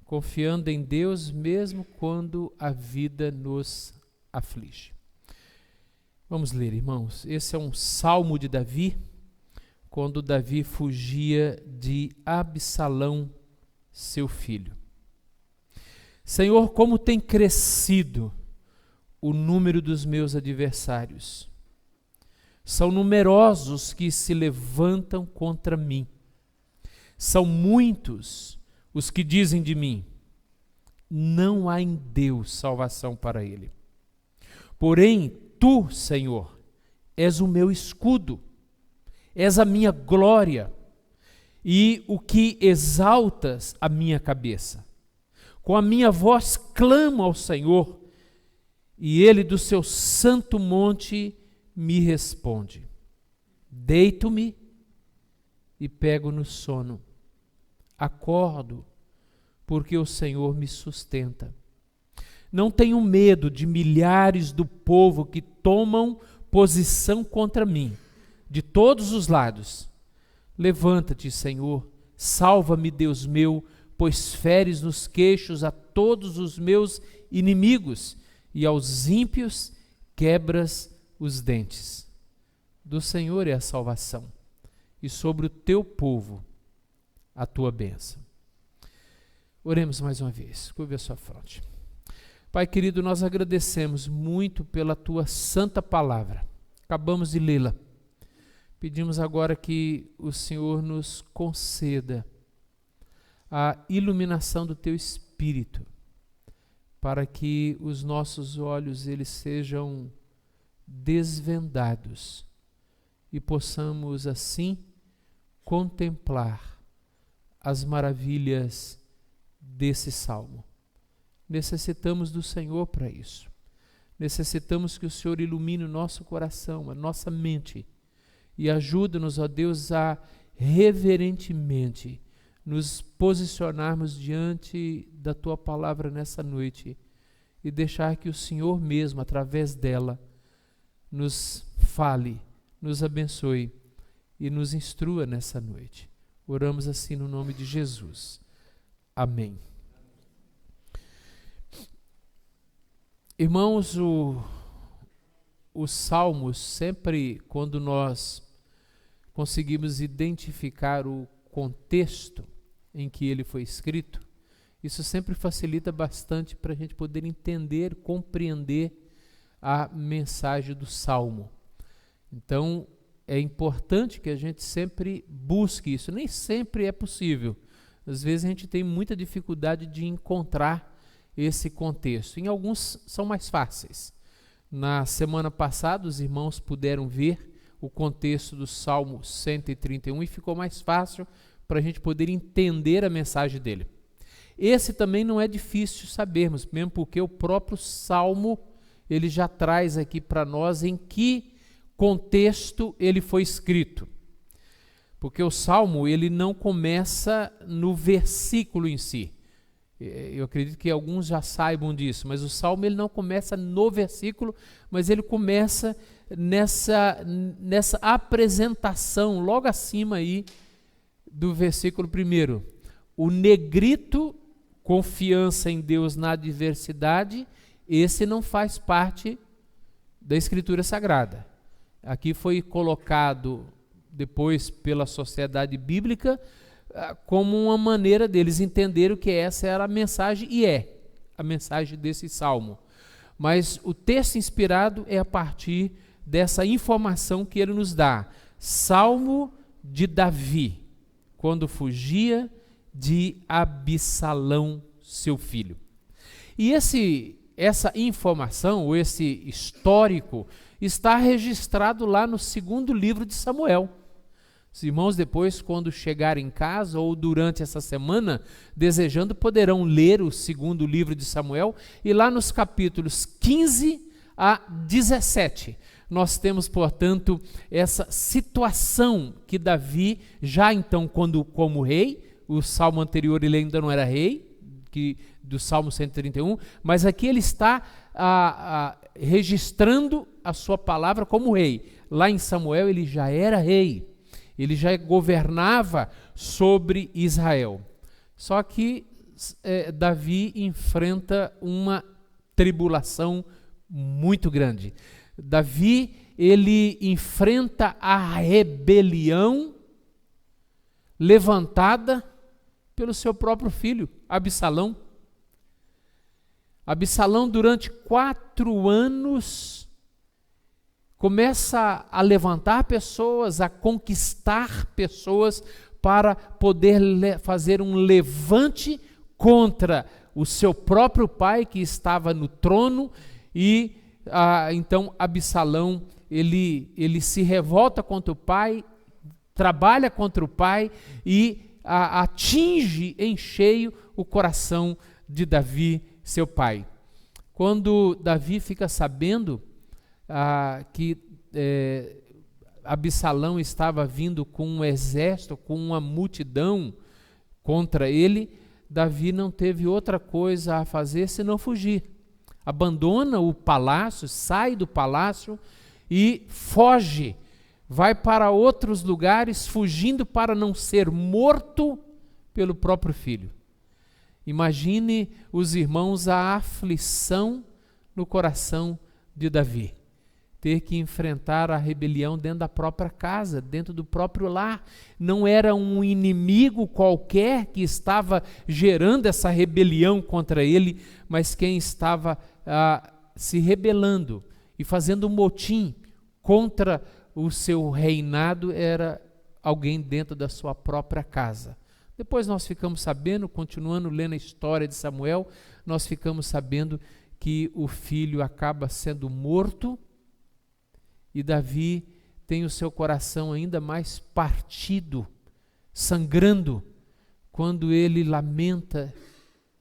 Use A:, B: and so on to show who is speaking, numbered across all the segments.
A: confiando em Deus mesmo quando a vida nos aflige. Vamos ler, irmãos. Esse é um salmo de Davi, quando Davi fugia de Absalão, seu filho. Senhor, como tem crescido o número dos meus adversários. São numerosos que se levantam contra mim. São muitos os que dizem de mim: não há em Deus salvação para ele. Porém, tu, Senhor, és o meu escudo, és a minha glória e o que exaltas a minha cabeça. Com a minha voz clamo ao Senhor, e ele do seu santo monte me responde. Deito-me e pego no sono. Acordo, porque o Senhor me sustenta. Não tenho medo de milhares do povo que tomam posição contra mim, de todos os lados. Levanta-te, Senhor, salva-me, Deus meu, pois feres nos queixos a todos os meus inimigos, e aos ímpios quebras os dentes. Do Senhor é a salvação, e sobre o teu povo a tua bênção. Oremos mais uma vez. Curve a sua fronte. Pai querido, nós agradecemos muito pela tua santa palavra. Acabamos de lê-la. Pedimos agora que o Senhor nos conceda a iluminação do teu Espírito, para que os nossos olhos eles sejam desvendados e possamos assim contemplar as maravilhas desse salmo. Necessitamos do Senhor para isso. Necessitamos que o Senhor ilumine o nosso coração, a nossa mente, e ajuda-nos, ó Deus, a reverentemente nos posicionarmos diante da tua palavra nessa noite e deixar que o Senhor mesmo, através dela, nos fale, nos abençoe e nos instrua nessa noite. Oramos assim no nome de Jesus. Amém. Irmãos, os salmos, sempre quando nós conseguimos identificar o contexto em que ele foi escrito, isso sempre facilita bastante para a gente poder entender, compreender a mensagem do salmo. Então, é importante que a gente sempre busque isso. Nem sempre é possível. Às vezes a gente tem muita dificuldade de encontrar esse contexto. Em alguns são mais fáceis. Na semana passada, os irmãos puderam ver o contexto do Salmo 131 e ficou mais fácil para a gente poder entender a mensagem dele. Esse também não é difícil sabermos, mesmo porque o próprio Salmo ele já traz aqui para nós em que contexto ele foi escrito. Porque o Salmo ele não começa no versículo em si. Eu acredito que alguns já saibam disso, mas o Salmo ele não começa no versículo, mas ele começa nessa apresentação, logo acima aí do versículo 1. O negrito, confiança em Deus na adversidade, esse não faz parte da Escritura Sagrada. Aqui foi colocado depois pela sociedade bíblica como uma maneira deles entenderem que essa era a mensagem, e é a mensagem desse salmo. Mas o texto inspirado é a partir dessa informação que ele nos dá. Salmo de Davi, quando fugia de Absalão, seu filho. E essa informação, ou esse histórico, está registrado lá no 2º livro de Samuel. Os irmãos depois, quando chegarem em casa ou durante essa semana, desejando, poderão ler o 2º livro de Samuel, e lá nos capítulos 15 a 17, nós temos, portanto, essa situação que Davi, já então como rei, o salmo anterior ele ainda não era rei, do Salmo 131, mas aqui ele está registrando a sua palavra como rei. Lá em Samuel ele já era rei. Ele já governava sobre Israel. Só que Davi enfrenta uma tribulação muito grande. Davi, ele enfrenta a rebelião levantada pelo seu próprio filho, Absalão. Absalão, durante 4 anos, começa a levantar pessoas, a conquistar pessoas para poder fazer um levante contra o seu próprio pai, que estava no trono, e então Absalão, ele se revolta contra o pai, trabalha contra o pai e atinge em cheio o coração de Davi, seu pai. Quando Davi fica sabendo que Absalão estava vindo com um exército, com uma multidão contra ele, Davi não teve outra coisa a fazer senão fugir. Abandona o palácio, sai do palácio e foge, vai para outros lugares, fugindo para não ser morto pelo próprio filho. Imagine, os irmãos, a aflição no coração de Davi. Ter que enfrentar a rebelião dentro da própria casa, dentro do próprio lar. Não era um inimigo qualquer que estava gerando essa rebelião contra ele, mas quem estava se rebelando e fazendo um motim contra o seu reinado era alguém dentro da sua própria casa. Depois nós ficamos sabendo, continuando lendo a história de Samuel, nós ficamos sabendo que o filho acaba sendo morto, e Davi tem o seu coração ainda mais partido, sangrando, quando ele lamenta,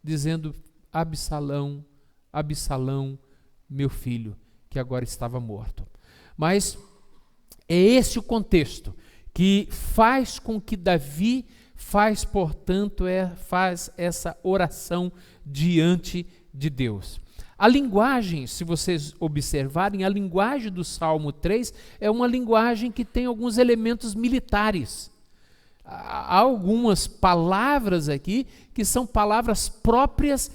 A: dizendo: Absalão, Absalão, meu filho, que agora estava morto. Mas é esse o contexto que faz com que Davi faz essa oração diante de Deus. A linguagem, se vocês observarem, a linguagem do Salmo 3 é uma linguagem que tem alguns elementos militares. Há algumas palavras aqui que são palavras próprias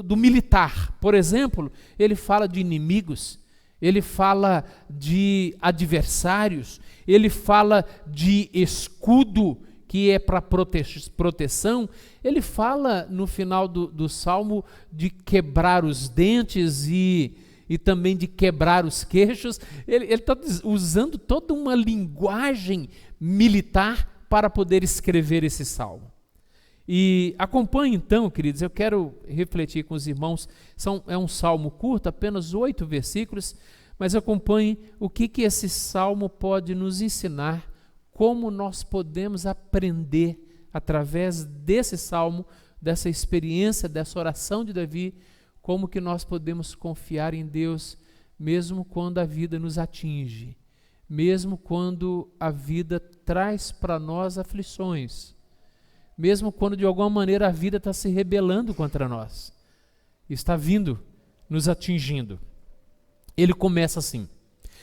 A: do militar. Por exemplo, ele fala de inimigos, ele fala de adversários, ele fala de escudo, que é para proteção. Ele fala no final do Salmo de quebrar os dentes e também de quebrar os queixos. Ele está usando toda uma linguagem militar para poder escrever esse Salmo. E acompanhe então, queridos, eu quero refletir com os irmãos, é um salmo curto, apenas 8 versículos, mas acompanhe o que esse salmo pode nos ensinar, como nós podemos aprender através desse salmo, dessa experiência, dessa oração de Davi, como que nós podemos confiar em Deus, mesmo quando a vida nos atinge, mesmo quando a vida traz para nós aflições, mesmo quando de alguma maneira a vida está se rebelando contra nós, está vindo, nos atingindo. Ele começa assim: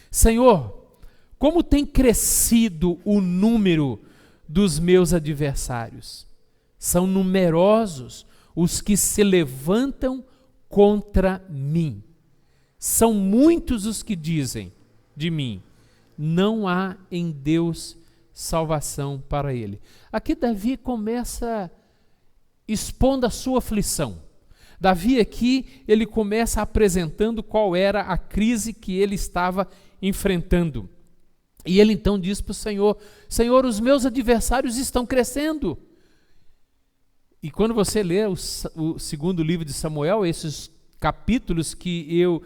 A: Senhor, como tem crescido o número dos meus adversários? São numerosos os que se levantam contra mim. São muitos os que dizem de mim: não há em Deus salvação para ele. Aqui Davi começa expondo a sua aflição. Davi aqui, ele começa apresentando qual era a crise que ele estava enfrentando. E ele então diz para o Senhor: Senhor, os meus adversários estão crescendo. E quando você lê o segundo livro de Samuel, esses capítulos que eu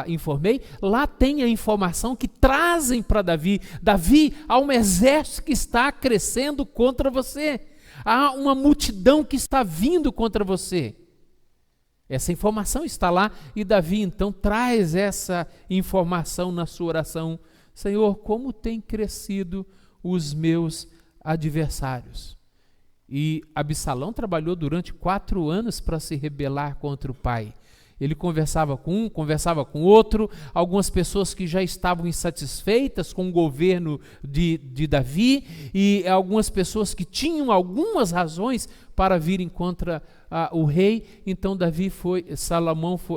A: informei, lá tem a informação que trazem para Davi: Davi, há um exército que está crescendo contra você, há uma multidão que está vindo contra você. Essa informação está lá, e Davi então traz essa informação na sua oração: Senhor, como tem crescido os meus adversários. E Absalão trabalhou durante 4 anos para se rebelar contra o pai. Ele conversava com um, conversava com outro, algumas pessoas que já estavam insatisfeitas com o governo de Davi, e algumas pessoas que tinham algumas razões para virem contra o rei. Então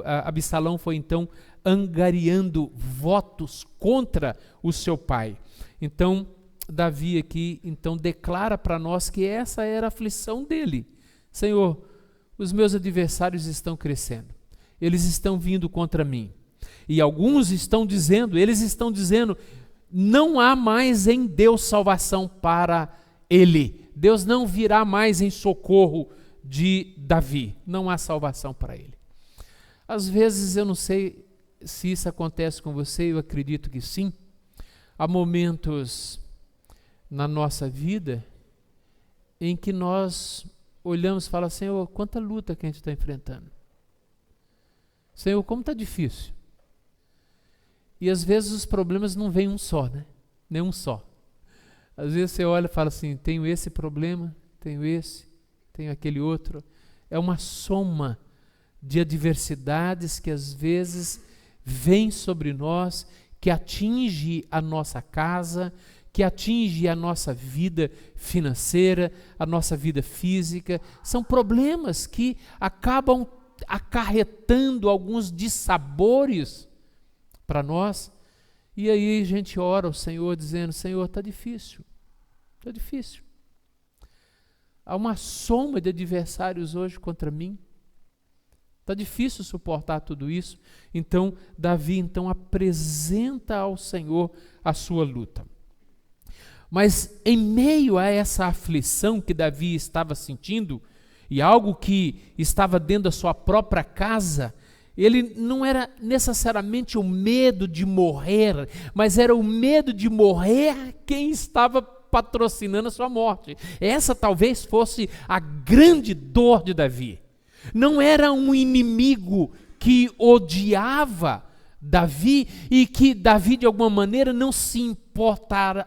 A: Absalão foi então angariando votos contra o seu pai. Então Davi aqui então declara para nós que essa era a aflição dele. Senhor, os meus adversários estão crescendo, eles estão vindo contra mim, e alguns eles estão dizendo, não há mais em Deus salvação para ele, Deus não virá mais em socorro de Davi, não há salvação para ele. Às vezes, eu não sei se isso acontece com você, eu acredito que sim, há momentos na nossa vida em que nós olhamos e falamos, Senhor, quanta luta que a gente está enfrentando. Senhor, como está difícil. E às vezes os problemas não vêm um só, né? Nem um só. Às vezes você olha e fala assim, tenho esse problema, tenho esse, tenho aquele outro. É uma soma de adversidades que às vezes vem sobre nós, que atinge a nossa casa, que atinge a nossa vida financeira, a nossa vida física. São problemas que acabam acarretando alguns dissabores para nós. E aí a gente ora ao Senhor dizendo, Senhor, está difícil, está difícil. Há uma soma de adversários hoje contra mim. Está difícil suportar tudo isso. Então, Davi apresenta ao Senhor a sua luta. Mas em meio a essa aflição que Davi estava sentindo, e algo que estava dentro da sua própria casa, ele não era necessariamente o medo de morrer, mas era o medo de morrer quem estava patrocinando a sua morte. Essa talvez fosse a grande dor de Davi. Não era um inimigo que odiava Davi e que Davi de alguma maneira não se importava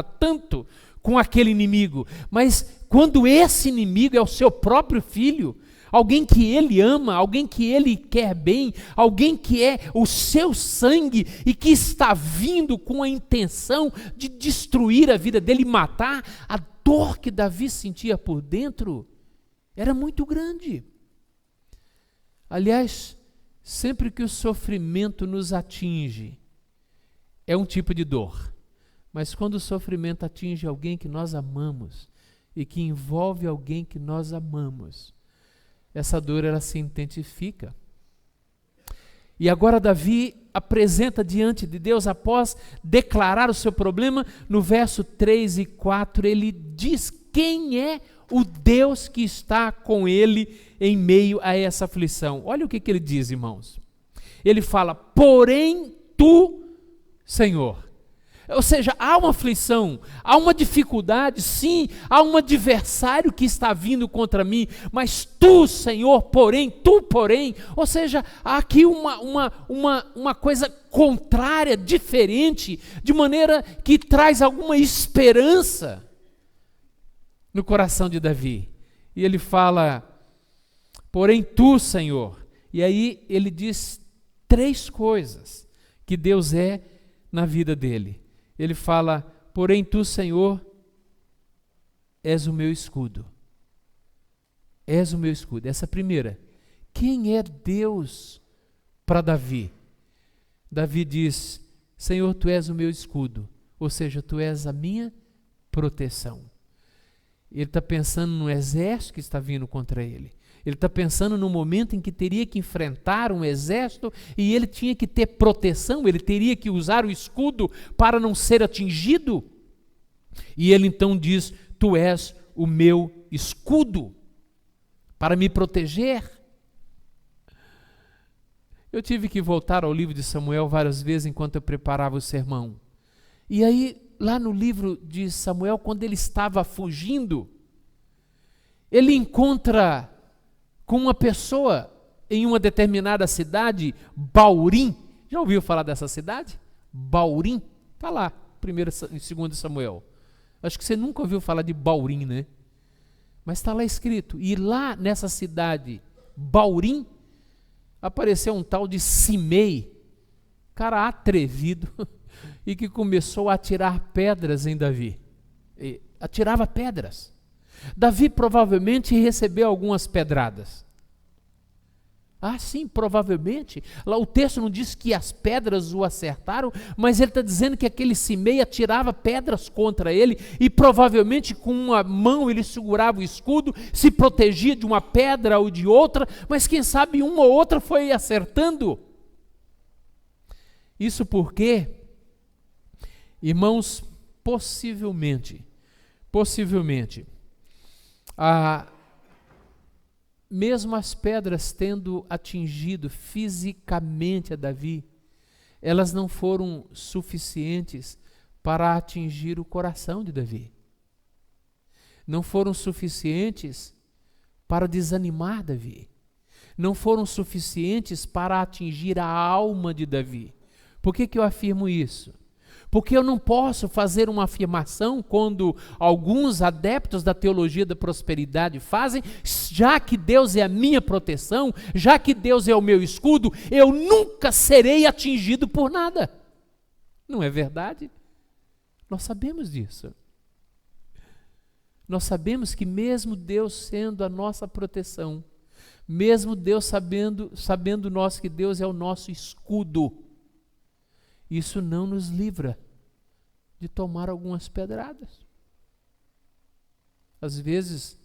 A: tanto com aquele inimigo, mas quando esse inimigo é o seu próprio filho, alguém que ele ama, alguém que ele quer bem, alguém que é o seu sangue e que está vindo com a intenção de destruir a vida dele e matar, a dor que Davi sentia por dentro era muito grande. Aliás, sempre que o sofrimento nos atinge, é um tipo de dor. Mas quando o sofrimento atinge alguém que nós amamos e que envolve alguém que nós amamos, essa dor ela se intensifica. E agora Davi apresenta diante de Deus, após declarar o seu problema, no verso 3 e 4, ele diz quem é o Deus que está com ele em meio a essa aflição. Olha o que ele diz, irmãos. Ele fala, porém tu, Senhor. Ou seja, há uma aflição, há uma dificuldade, sim, há um adversário que está vindo contra mim, mas tu, Senhor, porém, ou seja, há aqui uma coisa contrária, diferente, de maneira que traz alguma esperança no coração de Davi. E ele fala, porém tu, Senhor, e aí ele diz 3 coisas que Deus é na vida dele. Ele fala, porém tu, Senhor, és o meu escudo. És o meu escudo. Essa primeira. Quem é Deus para Davi? Davi diz, Senhor, tu és o meu escudo. Ou seja, tu és a minha proteção. Ele está pensando no exército que está vindo contra ele. Ele está pensando no momento em que teria que enfrentar um exército e ele tinha que ter proteção, ele teria que usar o escudo para não ser atingido. E ele então diz, tu és o meu escudo para me proteger. Eu tive que voltar ao livro de Samuel várias vezes enquanto eu preparava o sermão. E aí, lá no livro de Samuel, quando ele estava fugindo, ele encontra com uma pessoa em uma determinada cidade, Baurim. Já ouviu falar dessa cidade? Baurim. Está lá, 1 e 2 Samuel. Acho que você nunca ouviu falar de Baurim, né? Mas está lá escrito. E lá nessa cidade, Baurim, apareceu um tal de Simei, cara atrevido, e que começou a atirar pedras em Davi. E atirava pedras. Davi provavelmente recebeu algumas pedradas. Ah, sim, provavelmente. Lá o texto não diz que as pedras o acertaram, mas ele está dizendo que aquele Simei atirava pedras contra ele e provavelmente com uma mão ele segurava o escudo, se protegia de uma pedra ou de outra, mas quem sabe uma ou outra foi acertando. Isso porque, irmãos, possivelmente, mesmo as pedras tendo atingido fisicamente a Davi, elas não foram suficientes para atingir o coração de Davi. Não foram suficientes para desanimar Davi. Não foram suficientes para atingir a alma de Davi. Por que eu afirmo isso? Porque eu não posso fazer uma afirmação quando alguns adeptos da teologia da prosperidade fazem, já que Deus é a minha proteção, já que Deus é o meu escudo, eu nunca serei atingido por nada. Não é verdade? Nós sabemos disso. Nós sabemos que mesmo Deus sendo a nossa proteção, mesmo Deus sabendo nós que Deus é o nosso escudo, isso não nos livra de tomar algumas pedradas. Às vezes,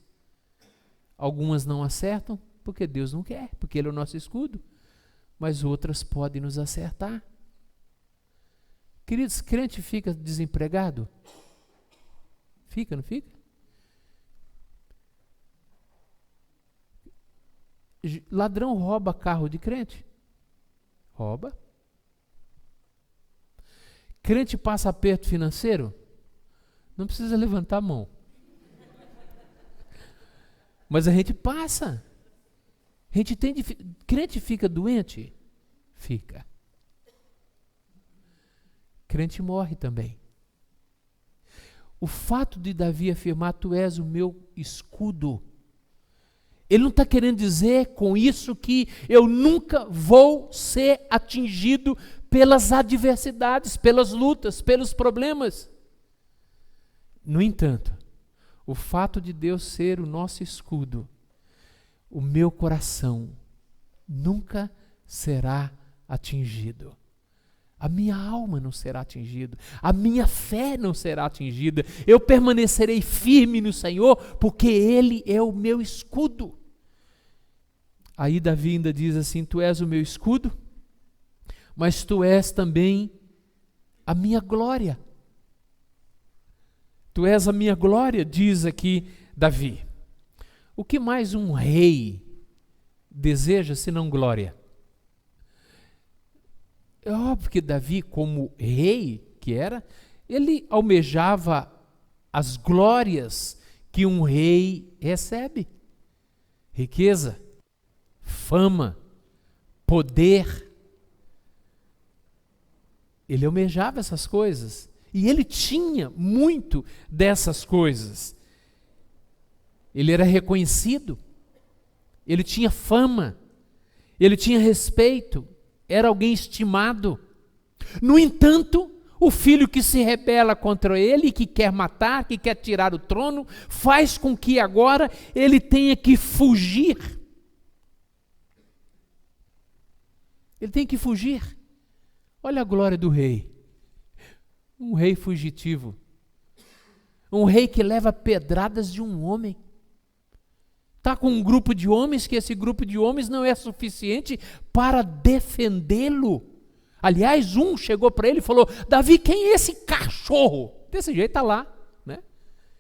A: algumas não acertam, porque Deus não quer, porque Ele é o nosso escudo, mas outras podem nos acertar. Queridos, crente fica desempregado? Fica, não fica? Ladrão rouba carro de crente? Rouba. Crente passa aperto financeiro? Não precisa levantar a mão. Mas a gente passa. A gente tem crente fica doente? Fica. Crente morre também. O fato de Davi afirmar, tu és o meu escudo, ele não está querendo dizer com isso que eu nunca vou ser atingido pelas adversidades, pelas lutas, pelos problemas. No entanto, o fato de Deus ser o nosso escudo, o meu coração nunca será atingido. A minha alma não será atingida, a minha fé não será atingida. Eu permanecerei firme no Senhor, porque Ele é o meu escudo. Aí Davi ainda diz assim, tu és o meu escudo, mas tu és também a minha glória. Tu és a minha glória, diz aqui Davi. O que mais um rei deseja senão glória? É óbvio que Davi, como rei que era, ele almejava as glórias que um rei recebe. Riqueza, fama, poder. Ele almejava essas coisas. E ele tinha muito dessas coisas. Ele era reconhecido. Ele tinha fama. Ele tinha respeito. Era alguém estimado. No entanto, o filho que se rebela contra ele, que quer matar, que quer tirar o trono, faz com que agora ele tenha que fugir. Ele tem que fugir. Olha a glória do rei. Um rei fugitivo. Um rei que leva pedradas de um homem. Está com um grupo de homens que esse grupo de homens não é suficiente para defendê-lo. Aliás, um chegou para ele e falou, Davi, quem é esse cachorro? Desse jeito está lá, né?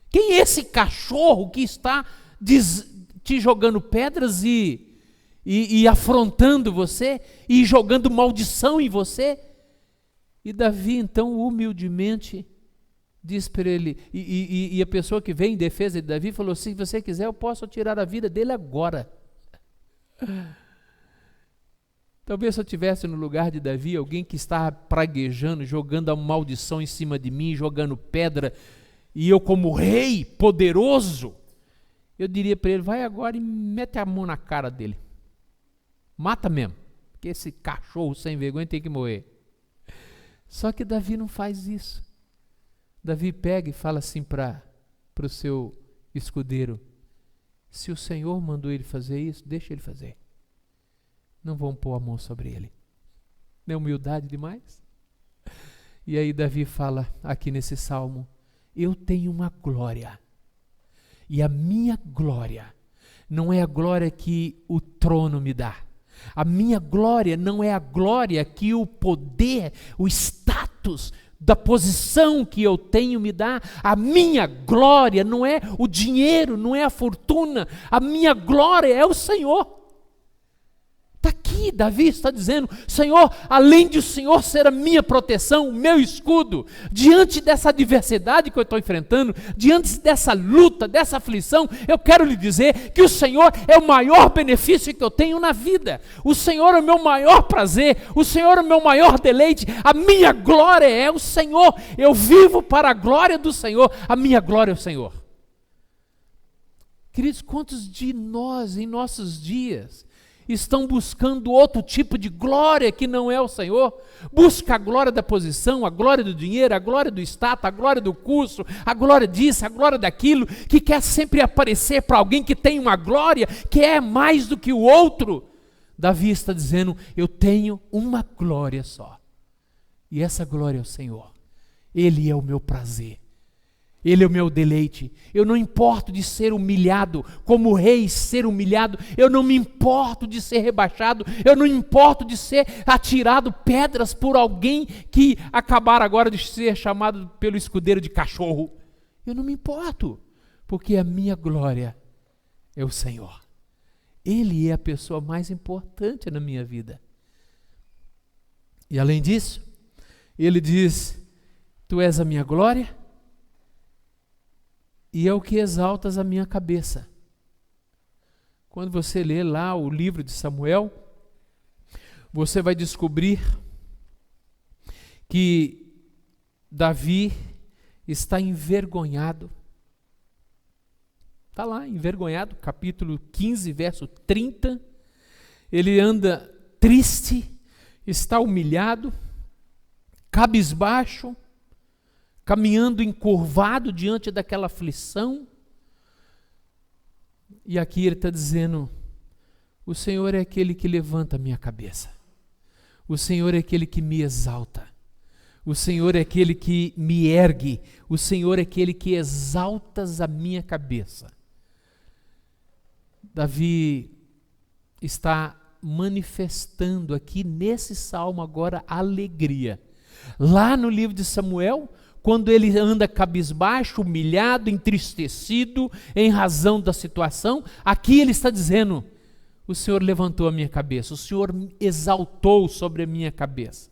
A: Quem é esse cachorro que está te jogando pedras e afrontando você e jogando maldição em você? E Davi, então, humildemente, diz para ele, e a pessoa que veio em defesa de Davi falou, se você quiser eu posso tirar a vida dele agora. Talvez se eu estivesse no lugar de Davi, alguém que estava praguejando, jogando a maldição em cima de mim, jogando pedra, e eu como rei poderoso, eu diria para ele, vai agora e mete a mão na cara dele. Mata mesmo. que esse cachorro sem vergonha tem que morrer. Só que Davi não faz isso. Davi pega e fala assim para o seu escudeiro: se o Senhor mandou ele fazer isso, deixa ele fazer. Não vão pôr a mão sobre ele. Não é humildade demais? E aí Davi fala aqui nesse salmo: eu tenho uma glória, e a minha glória não é a glória que o trono me dá. A minha glória não é a glória que o poder, o status da posição que eu tenho me dá. A minha glória não é o dinheiro, não é a fortuna. A minha glória é o Senhor. Está aqui, Davi está dizendo: Senhor, além de o Senhor ser a minha proteção, o meu escudo, diante dessa adversidade que eu estou enfrentando, diante dessa luta, dessa aflição, eu quero lhe dizer que o Senhor é o maior benefício que eu tenho na vida. O Senhor é o meu maior prazer, o Senhor é o meu maior deleite, a minha glória é o Senhor. Eu vivo para a glória do Senhor, a minha glória é o Senhor. Queridos, quantos de nós em nossos dias estão buscando outro tipo de glória que não é o Senhor? Busca a glória da posição, a glória do dinheiro, a glória do status, a glória do curso, a glória disso, a glória daquilo, que quer sempre aparecer para alguém que tem uma glória que é mais do que o outro. Davi está dizendo: eu tenho uma glória só, e essa glória é o Senhor. Ele é o meu prazer, Ele é o meu deleite. Eu não importo de ser humilhado, como rei ser humilhado. Eu não me importo de ser rebaixado. Eu não importo de ser atirado pedras por alguém que acabar agora de ser chamado pelo escudeiro de cachorro. Eu não me importo, porque a minha glória é o Senhor. Ele é a pessoa mais importante na minha vida. E além disso, ele diz: tu és a minha glória, e é o que exaltas a minha cabeça. Quando você lê lá o livro de Samuel, você vai descobrir que Davi está envergonhado. Está lá, envergonhado, capítulo 15, verso 30. Ele anda triste, está humilhado, cabisbaixo, caminhando encurvado diante daquela aflição. E aqui ele está dizendo: o Senhor é aquele que levanta a minha cabeça, o Senhor é aquele que me exalta, o Senhor é aquele que me ergue, o Senhor é aquele que exaltas a minha cabeça. Davi está manifestando aqui nesse salmo agora alegria. Lá no livro de Samuel, quando ele anda cabisbaixo, humilhado, entristecido em razão da situação, aqui ele está dizendo: o Senhor levantou a minha cabeça, o Senhor exaltou sobre a minha cabeça.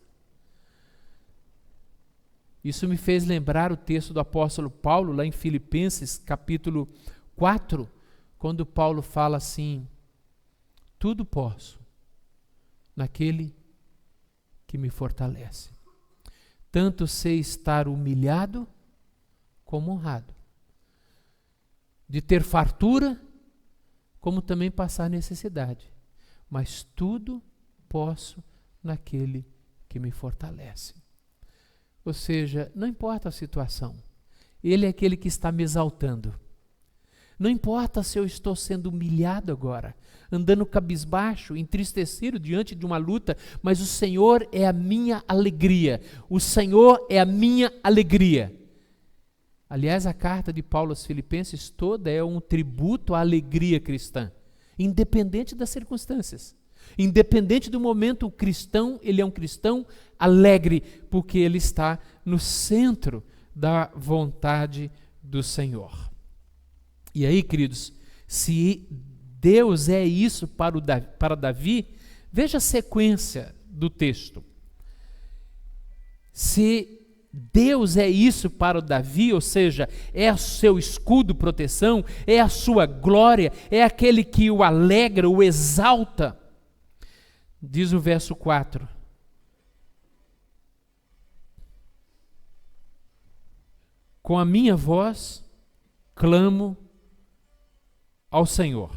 A: Isso me fez lembrar o texto do apóstolo Paulo, lá em Filipenses, capítulo 4, quando Paulo fala assim: tudo posso naquele que me fortalece. Tanto sei estar humilhado como honrado, de ter fartura, como também passar necessidade, mas tudo posso naquele que me fortalece. Ou seja, não importa a situação, Ele é aquele que está me exaltando. Não importa se eu estou sendo humilhado agora, andando cabisbaixo, entristecido diante de uma luta, mas o Senhor é a minha alegria. O Senhor é a minha alegria. Aliás, a carta de Paulo aos Filipenses toda é um tributo à alegria cristã, independente das circunstâncias. Independente do momento, o cristão, ele é um cristão alegre, porque ele está no centro da vontade do Senhor. E aí, queridos, se Deus é isso para Davi, veja a sequência do texto. Se Deus é isso para o Davi, ou seja, é o seu escudo, proteção, é a sua glória, é aquele que o alegra, o exalta. Diz o verso 4. Com a minha voz clamo ao Senhor.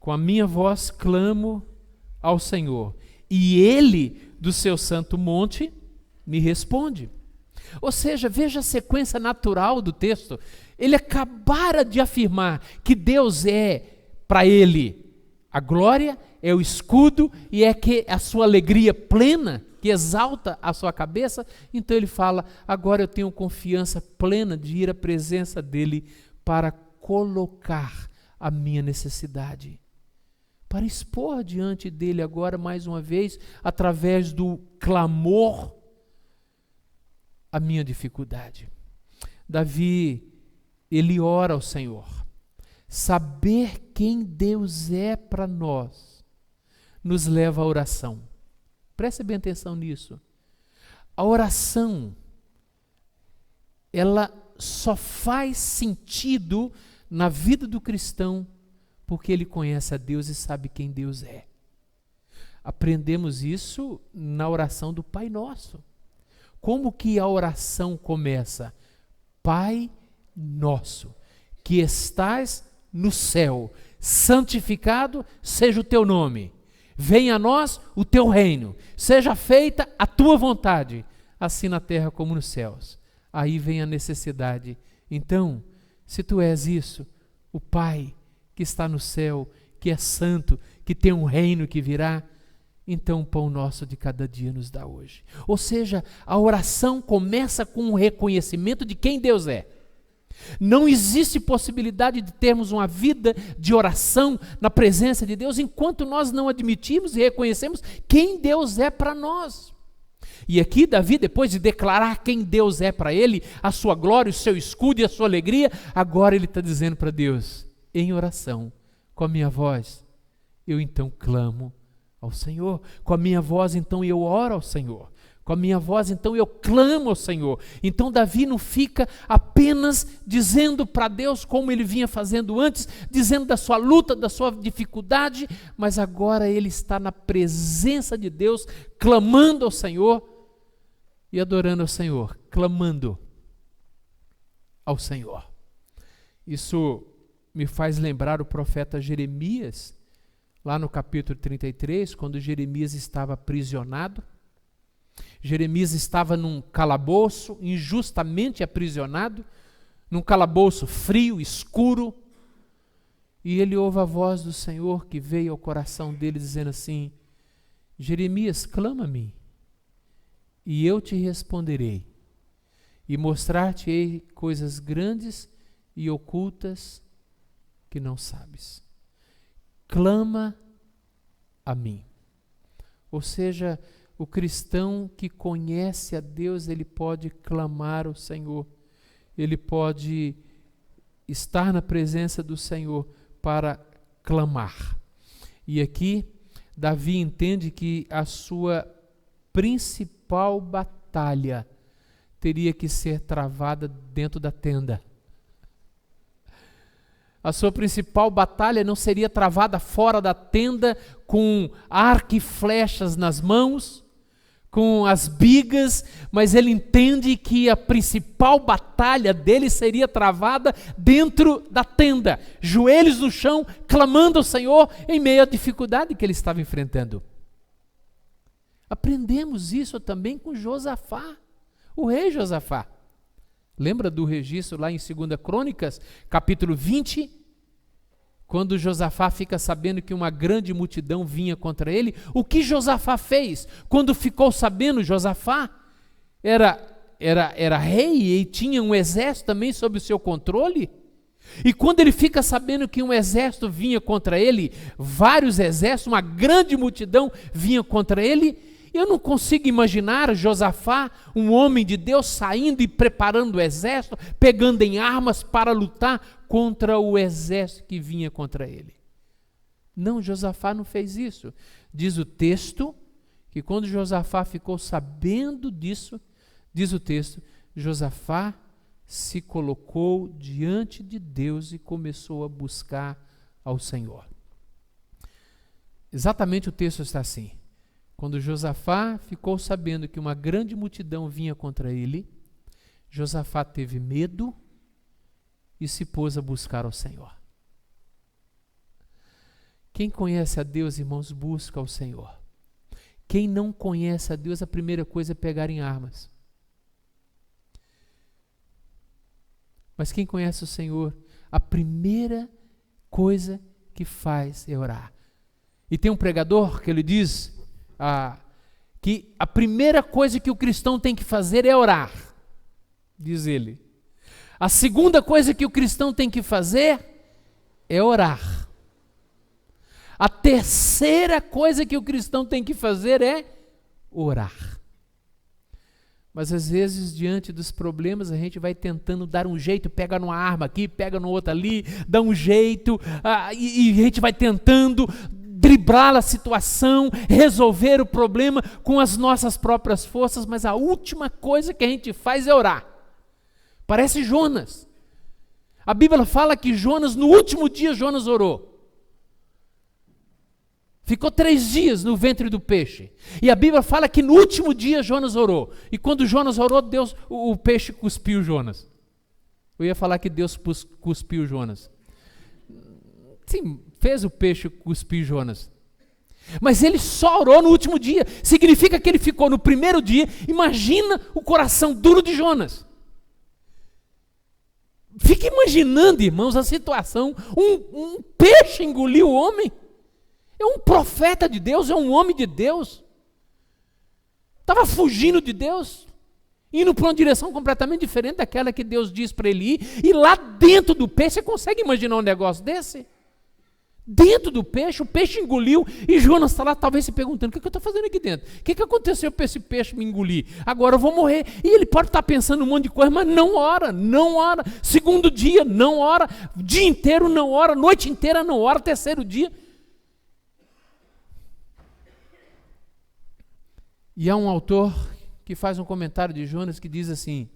A: Com a minha voz clamo ao Senhor, e Ele, do seu santo monte, me responde. Ou seja, veja a sequência natural do texto. Ele acabara de afirmar que Deus é, para ele, a glória, é o escudo e é que a sua alegria plena, que exalta a sua cabeça. Então ele fala, agora eu tenho confiança plena de ir à presença dele para colocar a minha necessidade, para expor diante dele agora mais uma vez, através do clamor, a minha dificuldade. Davi, ele ora ao Senhor. Saber quem Deus é para nós nos leva à oração. Preste bem atenção nisso. A oração, ela só faz sentido na vida do cristão porque ele conhece a Deus e sabe quem Deus é. Aprendemos isso na oração do Pai Nosso. Como que a oração começa? Pai Nosso, que estás no céu, santificado seja o teu nome. Venha a nós o teu reino, seja feita a tua vontade, assim na terra como nos céus. Aí vem a necessidade. Então, se tu és isso, o Pai que está no céu, que é santo, que tem um reino que virá, então o pão nosso de cada dia nos dá hoje. Ou seja, a oração começa com o reconhecimento de quem Deus é. Não existe possibilidade de termos uma vida de oração na presença de Deus enquanto nós não admitimos e reconhecemos quem Deus é para nós. E aqui Davi, depois de declarar quem Deus é para ele, a sua glória, o seu escudo e a sua alegria, agora ele está dizendo para Deus, em oração, com a minha voz, eu então clamo ao Senhor. Com a minha voz então eu oro ao Senhor. Com a minha voz, então, eu clamo ao Senhor. Então, Davi não fica apenas dizendo para Deus como ele vinha fazendo antes, dizendo da sua luta, da sua dificuldade, mas agora ele está na presença de Deus, clamando ao Senhor e adorando ao Senhor, clamando ao Senhor. Isso me faz lembrar o profeta Jeremias, lá no capítulo 33, quando Jeremias estava aprisionado. Jeremias estava num calabouço, injustamente aprisionado, num calabouço frio, escuro, e ele ouve a voz do Senhor que veio ao coração dele dizendo assim, Jeremias, clama a mim, e eu te responderei, e mostrar-te-ei coisas grandes e ocultas que não sabes. Clama a mim. Ou seja, o cristão que conhece a Deus, ele pode clamar ao Senhor, ele pode estar na presença do Senhor para clamar. E aqui, Davi entende que a sua principal batalha teria que ser travada dentro da tenda. A sua principal batalha não seria travada fora da tenda com arco e flechas nas mãos, com as bigas, mas ele entende que a principal batalha dele seria travada dentro da tenda, joelhos no chão, clamando ao Senhor em meio à dificuldade que ele estava enfrentando. Aprendemos isso também com Josafá, o rei Josafá. Lembra do registro lá em 2 Crônicas, capítulo 20? Quando Josafá fica sabendo que uma grande multidão vinha contra ele, o que Josafá fez? Quando ficou sabendo, Josafá era rei e tinha um exército também sob o seu controle. E quando ele fica sabendo que um exército vinha contra ele, vários exércitos, uma grande multidão vinha contra ele, eu não consigo imaginar Josafá, um homem de Deus, saindo e preparando o exército, pegando em armas para lutar contra o exército que vinha contra ele. Não, Josafá não fez isso. Diz o texto que quando Josafá ficou sabendo disso, diz o texto, Josafá se colocou diante de Deus e começou a buscar ao Senhor. Exatamente o texto está assim. Quando Josafá ficou sabendo que uma grande multidão vinha contra ele, Josafá teve medo e se pôs a buscar ao Senhor. Quem conhece a Deus, irmãos, busca o Senhor. Quem não conhece a Deus, a primeira coisa é pegar em armas. Mas quem conhece o Senhor, a primeira coisa que faz é orar. E tem um pregador que ele diz que a primeira coisa que o cristão tem que fazer é orar, diz ele. A segunda coisa que o cristão tem que fazer é orar. A terceira coisa que o cristão tem que fazer é orar. Mas às vezes, diante dos problemas, a gente vai tentando dar um jeito, pega numa arma aqui, pega no outro ali, dá um jeito, e a gente vai tentando driblar a situação, resolver o problema com as nossas próprias forças, mas a última coisa que a gente faz é orar. Parece Jonas. A Bíblia fala que Jonas, no último dia, Jonas orou. Ficou 3 dias no ventre do peixe. E a Bíblia fala que no último dia Jonas orou. E quando Jonas orou, o peixe cuspiu Jonas. Eu ia falar que Deus cuspiu Jonas. Sim, fez o peixe cuspir Jonas. Mas ele só orou no último dia. Significa que ele ficou no primeiro dia. Imagina o coração duro de Jonas. Fica imaginando, irmãos, a situação. Um peixe engoliu o homem. É um profeta de Deus, é um homem de Deus. Estava fugindo de Deus, indo para uma direção completamente diferente daquela que Deus diz para ele ir. E lá dentro do peixe, você consegue imaginar um negócio desse? Dentro do peixe, o peixe engoliu e Jonas está lá talvez se perguntando, o que eu estou fazendo aqui dentro? O que aconteceu para esse peixe me engolir? Agora eu vou morrer. E ele pode estar pensando um monte de coisa, mas não ora, não ora. Segundo dia, não ora. Dia inteiro não ora, noite inteira não ora, terceiro dia. E há um autor que faz um comentário de Jonas que diz assim,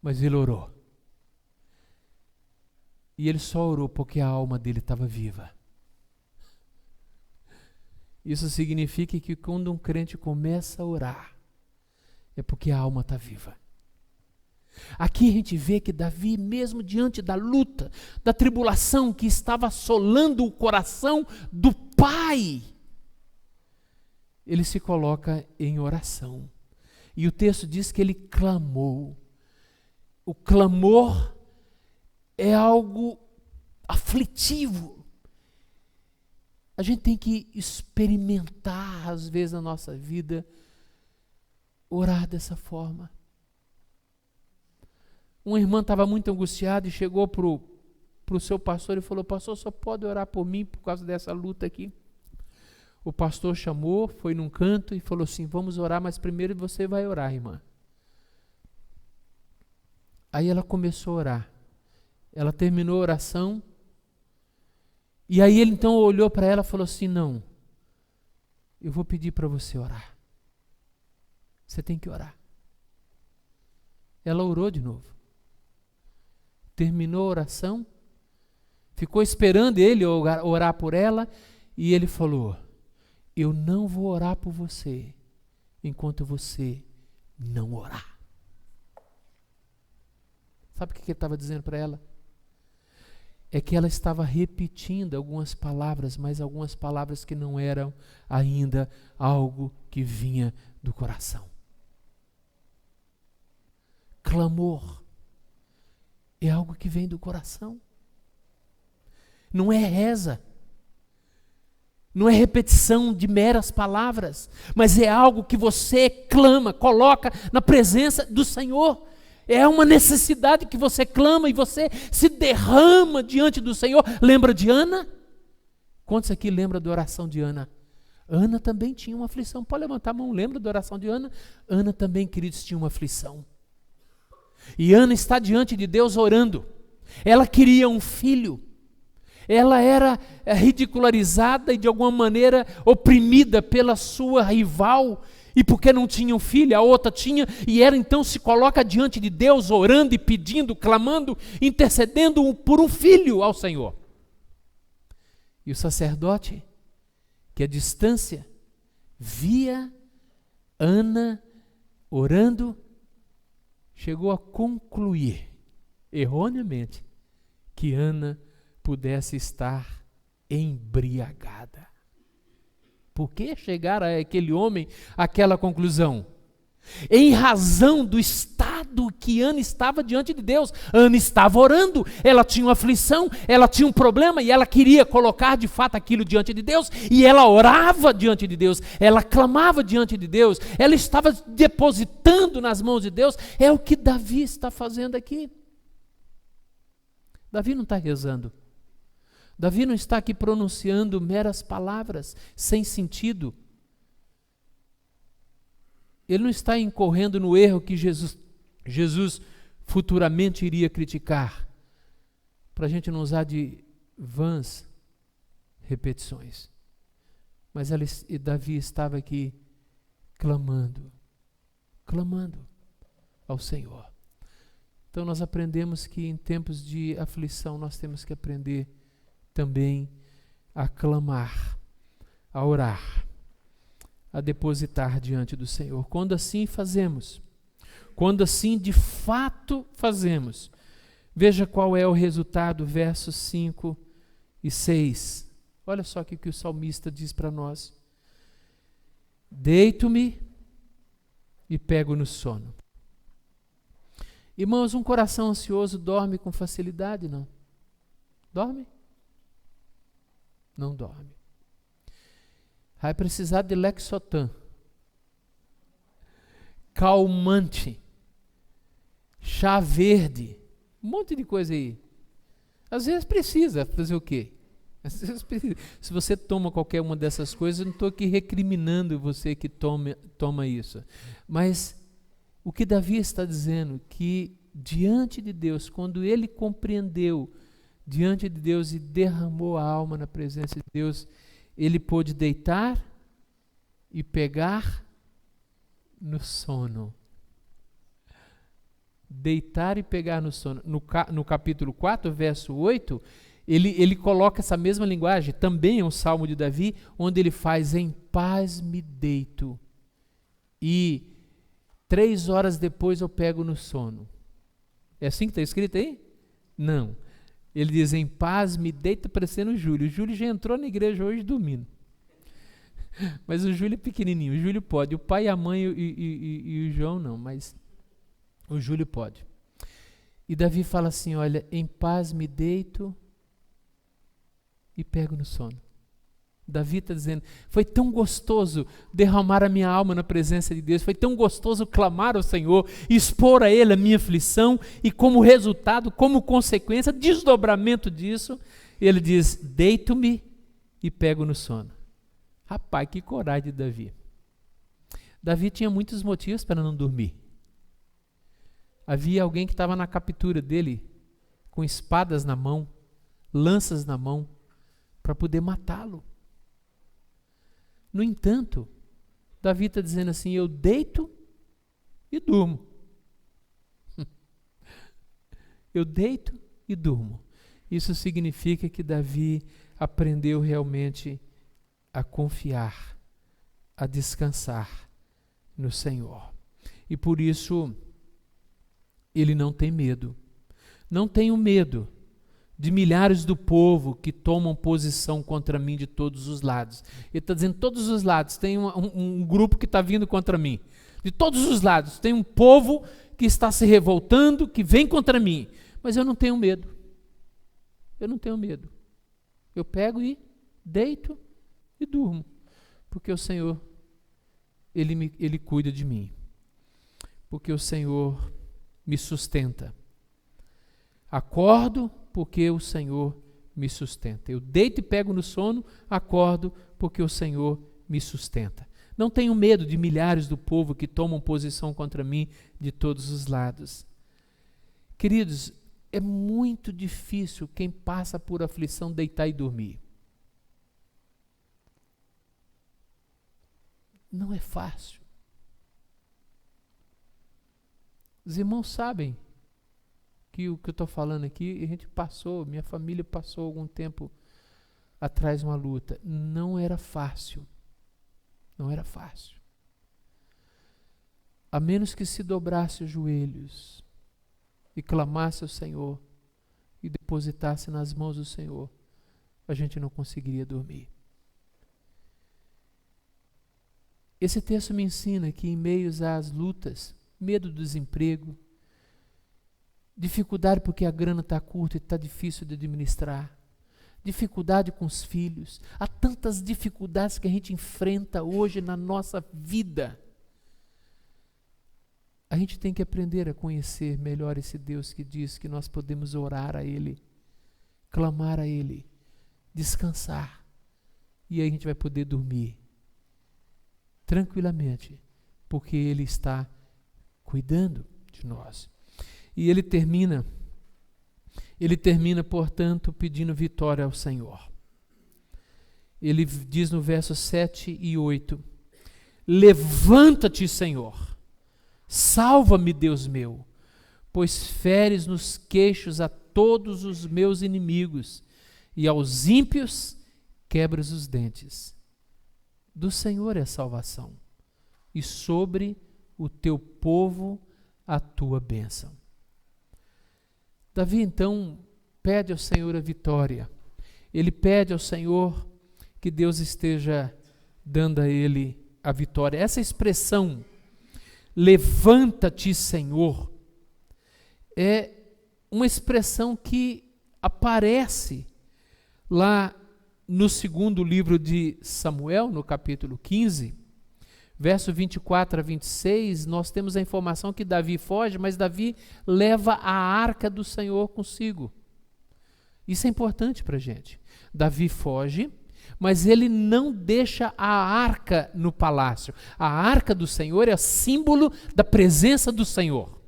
A: mas ele orou. E ele só orou porque a alma dele estava viva. Isso significa que quando um crente começa a orar, é porque a alma está viva. Aqui a gente vê que Davi, mesmo diante da luta, da tribulação que estava assolando o coração do pai, ele se coloca em oração. E o texto diz que ele clamou. O clamor é algo aflitivo. A gente tem que experimentar, às vezes, na nossa vida, orar dessa forma. Uma irmã estava muito angustiada e chegou para o seu pastor e falou, pastor, só pode orar por mim por causa dessa luta aqui? O pastor chamou, foi num canto e falou assim, vamos orar, mas primeiro você vai orar, irmã. Aí ela começou a orar. Ela terminou a oração. E aí ele então olhou para ela e falou assim, não, eu vou pedir para você orar. Você tem que orar. Ela orou de novo. Terminou a oração. Ficou esperando ele orar por ela. E ele falou, eu não vou orar por você enquanto você não orar. Sabe o que ele estava dizendo para ela? É que ela estava repetindo algumas palavras, mas algumas palavras que não eram ainda algo que vinha do coração. Clamor é algo que vem do coração. Não é reza. Não é repetição de meras palavras, mas é algo que você clama, coloca na presença do Senhor. É uma necessidade que você clama e você se derrama diante do Senhor. Lembra de Ana? Quantos aqui lembram da oração de Ana? Ana também tinha uma aflição. Pode levantar a mão, lembra da oração de Ana? Ana também, queridos, tinha uma aflição. E Ana está diante de Deus orando. Ela queria um filho. Ela era ridicularizada e de alguma maneira oprimida pela sua rival, e porque não tinha um filho, a outra tinha, e ela então se coloca diante de Deus orando e pedindo, clamando, intercedendo por um filho ao Senhor. E o sacerdote, que à distância via Ana orando, chegou a concluir, erroneamente, que Ana pudesse estar embriagada. Por que chegar aquele homem àquela conclusão? Em razão do estado que Ana estava diante de Deus. Ana estava orando, ela tinha uma aflição, ela tinha um problema e ela queria colocar de fato aquilo diante de Deus, e ela orava diante de Deus, ela clamava diante de Deus, ela estava depositando nas mãos de Deus. É o que Davi está fazendo aqui. Davi não está rezando. Davi não está aqui pronunciando meras palavras sem sentido. Ele não está incorrendo no erro que Jesus futuramente iria criticar, para a gente não usar de vãs repetições. Mas Davi estava aqui clamando ao Senhor. Então nós aprendemos que em tempos de aflição nós temos que aprender também a clamar, a orar, a depositar diante do Senhor. Quando assim fazemos, quando assim de fato fazemos, veja qual é o resultado, versos 5 e 6. Olha só o que o salmista diz para nós. Deito-me e pego no sono. Irmãos, um coração ansioso dorme com facilidade, não? Dorme? Não dorme. Vai precisar de Lexotan, calmante, chá verde, um monte de coisa aí. Às vezes precisa fazer o quê? Às vezes precisa. Se você toma qualquer uma dessas coisas, eu não estou aqui recriminando você que toma isso. Mas o que Davi está dizendo, que diante de Deus, quando ele compreendeu diante de Deus e derramou a alma na presença de Deus, ele pôde deitar e pegar no sono. Deitar e pegar no sono. No capítulo 4, verso 8, ele coloca essa mesma linguagem, também é um salmo de Davi, onde ele faz: em paz me deito e 3 horas depois eu pego no sono. É assim que está escrito aí? Não. Ele diz: em paz me deito, parecendo o Júlio. O Júlio já entrou na igreja hoje dormindo. Mas o Júlio é pequenininho, o Júlio pode. O pai, a mãe e o João não, mas o Júlio pode. E Davi fala assim: olha, em paz me deito e pego no sono. Davi está dizendo, foi tão gostoso derramar a minha alma na presença de Deus, foi tão gostoso clamar ao Senhor, expor a Ele a minha aflição, e como resultado, como consequência, desdobramento disso, ele diz: deito-me e pego no sono. Rapaz, que coragem de Davi. Davi tinha muitos motivos para não dormir. Havia alguém que estava na captura dele, com espadas na mão, lanças na mão, para poder matá-lo. No entanto, Davi está dizendo assim: eu deito e durmo. Eu deito e durmo. Isso significa que Davi aprendeu realmente a confiar, a descansar no Senhor. E por isso, ele não tem medo. Não tenho medo de milhares do povo que tomam posição contra mim de todos os lados. Ele está dizendo: todos os lados tem um grupo que está vindo contra mim. De todos os lados tem um povo que está se revoltando, que vem contra mim. Mas eu não tenho medo. Eu não tenho medo. Eu pego e deito e durmo. Porque o Senhor, Ele cuida de mim. Porque o Senhor me sustenta. Acordo porque o Senhor me sustenta. Eu deito e pego no sono, acordo porque o Senhor me sustenta. Não tenho medo de milhares do povo que tomam posição contra mim de todos os lados. Queridos, é muito difícil quem passa por aflição deitar e dormir. Não é fácil. Os irmãos sabem que o que eu estou falando aqui, a gente passou, minha família passou algum tempo atrás uma luta. Não era fácil. Não era fácil. A menos que se dobrasse os joelhos e clamasse ao Senhor e depositasse nas mãos do Senhor, a gente não conseguiria dormir. Esse texto me ensina que em meios às lutas, medo do desemprego, dificuldade porque a grana está curta e está difícil de administrar, dificuldade com os filhos, há tantas dificuldades que a gente enfrenta hoje na nossa vida. A gente tem que aprender a conhecer melhor esse Deus que diz que nós podemos orar a Ele, clamar a Ele, descansar, e aí a gente vai poder dormir tranquilamente, porque Ele está cuidando de nós. E ele termina, portanto, pedindo vitória ao Senhor. Ele diz no verso 7 e 8, levanta-te, Senhor, salva-me, Deus meu, pois feres nos queixos a todos os meus inimigos, e aos ímpios quebras os dentes. Do Senhor é a salvação, e sobre o teu povo a tua bênção. Davi então pede ao Senhor a vitória. Ele pede ao Senhor que Deus esteja dando a ele a vitória. Essa expressão, levanta-te, Senhor, é uma expressão que aparece lá no segundo livro de Samuel, no capítulo 15, verso 24 a 26, nós temos a informação que Davi foge, mas Davi leva a arca do Senhor consigo. Isso é importante para a gente. Davi foge, mas ele não deixa a arca no palácio. A arca do Senhor é símbolo da presença do Senhor.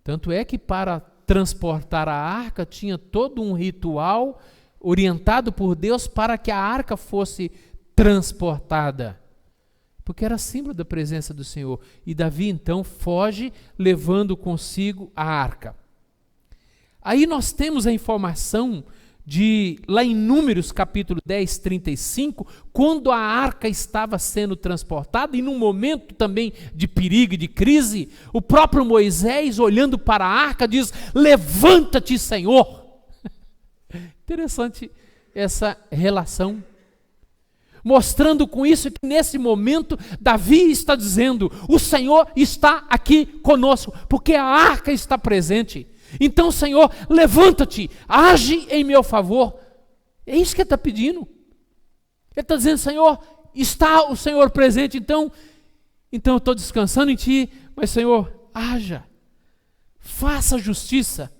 A: Tanto é que para transportar a arca tinha todo um ritual orientado por Deus para que a arca fosse transportada, porque era símbolo da presença do Senhor. E Davi então foge, levando consigo a arca. Aí nós temos a informação de, lá em Números capítulo 10, 35, quando a arca estava sendo transportada, e num momento também de perigo e de crise, o próprio Moisés, olhando para a arca, diz, levanta-te, Senhor. Interessante essa relação, mostrando com isso que nesse momento Davi está dizendo, o Senhor está aqui conosco, porque a arca está presente. Então, Senhor, levanta-te, age em meu favor. É isso que ele está pedindo. Ele está dizendo, Senhor, está o Senhor presente, então eu estou descansando em Ti, mas Senhor, haja, faça justiça.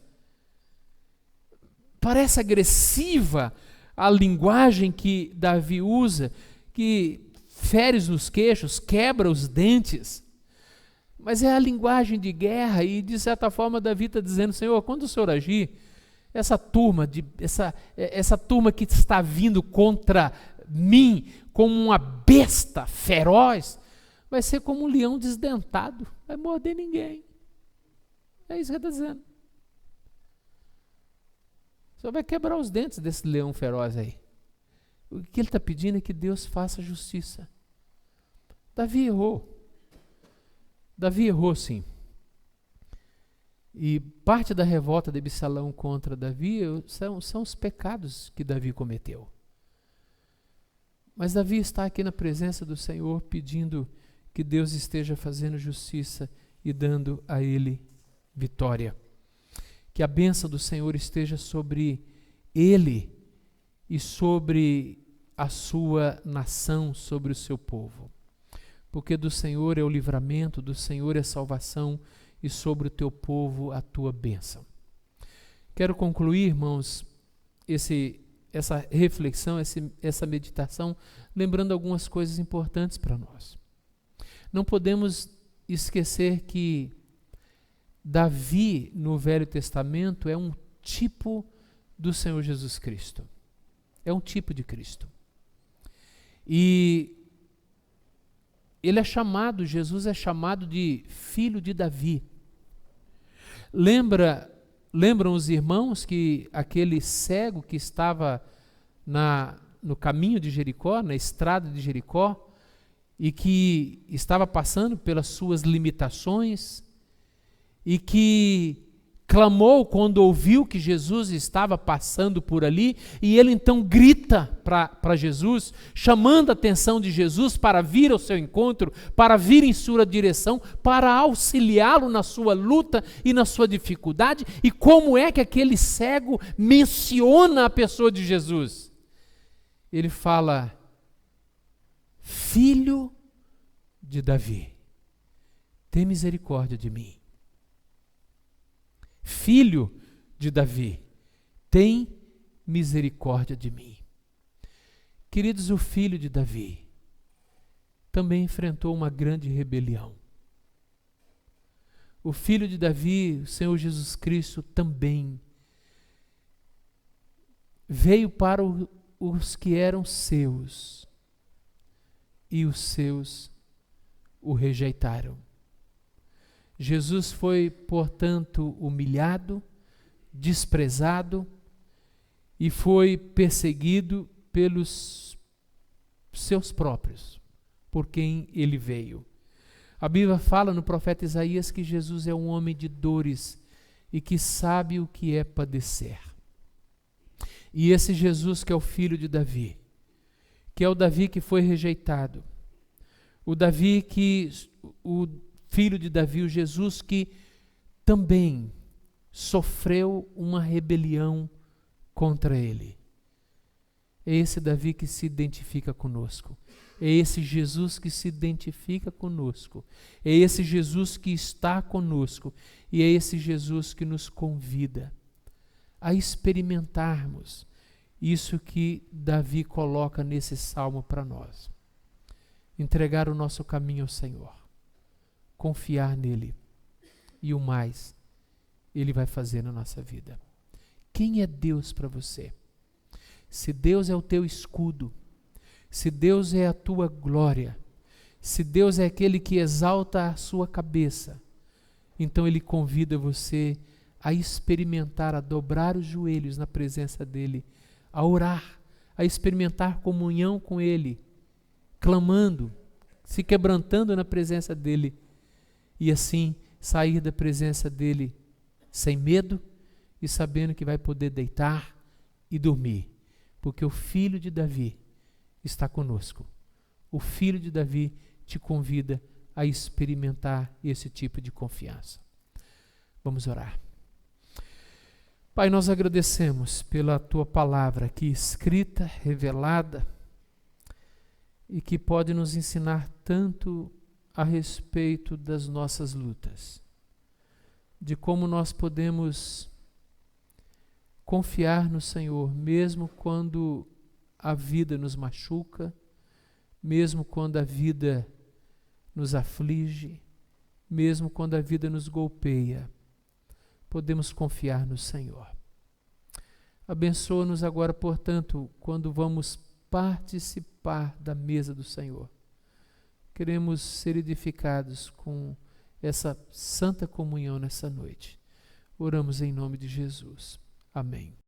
A: Parece agressiva a linguagem que Davi usa, que feres nos queixos, quebra os dentes, mas é a linguagem de guerra, e de certa forma Davi está dizendo, Senhor, quando o Senhor agir, essa turma que está vindo contra mim, como uma besta feroz, vai ser como um leão desdentado, vai morder ninguém. É isso que ele está dizendo. O Senhor vai quebrar os dentes desse leão feroz aí. O que ele está pedindo é que Deus faça justiça. Davi errou. Davi errou, sim. E parte da revolta de Absalão contra Davi são os pecados que Davi cometeu. Mas Davi está aqui na presença do Senhor pedindo que Deus esteja fazendo justiça e dando a ele vitória. Que a bênção do Senhor esteja sobre ele e sobre a sua nação, sobre o seu povo. Porque do Senhor é o livramento, do Senhor é a salvação, e sobre o teu povo a tua bênção. Quero concluir, irmãos, essa reflexão, essa meditação, lembrando algumas coisas importantes para nós. Não podemos esquecer que Davi, no Velho Testamento, é um tipo do Senhor Jesus Cristo. É um tipo de Cristo. E Jesus é chamado de filho de Davi. Lembram os irmãos que aquele cego que estava no caminho de Jericó, na estrada de Jericó, e que estava passando pelas suas limitações, e que clamou quando ouviu que Jesus estava passando por ali, e ele então grita para Jesus, chamando a atenção de Jesus para vir ao seu encontro, para vir em sua direção, para auxiliá-lo na sua luta e na sua dificuldade. E como é que aquele cego menciona a pessoa de Jesus? Ele fala: Filho de Davi, tem misericórdia de mim. Filho de Davi, tem misericórdia de mim. Queridos, o filho de Davi também enfrentou uma grande rebelião. O filho de Davi, o Senhor Jesus Cristo, também veio para os que eram seus, e os seus o rejeitaram. Jesus foi, portanto, humilhado, desprezado e foi perseguido pelos seus próprios, por quem ele veio. A Bíblia fala no profeta Isaías que Jesus é um homem de dores e que sabe o que é padecer. E esse Jesus que é o filho de Davi, que é o Davi que foi rejeitado, o filho de Davi, o Jesus que também sofreu uma rebelião contra ele. É esse Davi que se identifica conosco. É esse Jesus que se identifica conosco. É esse Jesus que está conosco. E é esse Jesus que nos convida a experimentarmos isso que Davi coloca nesse salmo para nós. Entregar o nosso caminho ao Senhor. Confiar nele, e o mais ele vai fazer na nossa vida. Quem é Deus para você? Se Deus é o teu escudo, se Deus é a tua glória, se Deus é aquele que exalta a sua cabeça, então ele convida você a experimentar, a dobrar os joelhos na presença dele, a orar, a experimentar comunhão com ele, clamando, se quebrantando na presença dele, e assim sair da presença dele sem medo e sabendo que vai poder deitar e dormir, porque o filho de Davi está conosco. O filho de Davi te convida a experimentar esse tipo de confiança. Vamos orar. Pai, nós agradecemos pela tua palavra aqui escrita, revelada, e que pode nos ensinar tanto a respeito das nossas lutas, de como nós podemos confiar no Senhor, mesmo quando a vida nos machuca, mesmo quando a vida nos aflige, mesmo quando a vida nos golpeia, podemos confiar no Senhor. Abençoa-nos agora, portanto, quando vamos participar da mesa do Senhor. Queremos ser edificados com essa santa comunhão nessa noite. Oramos em nome de Jesus. Amém.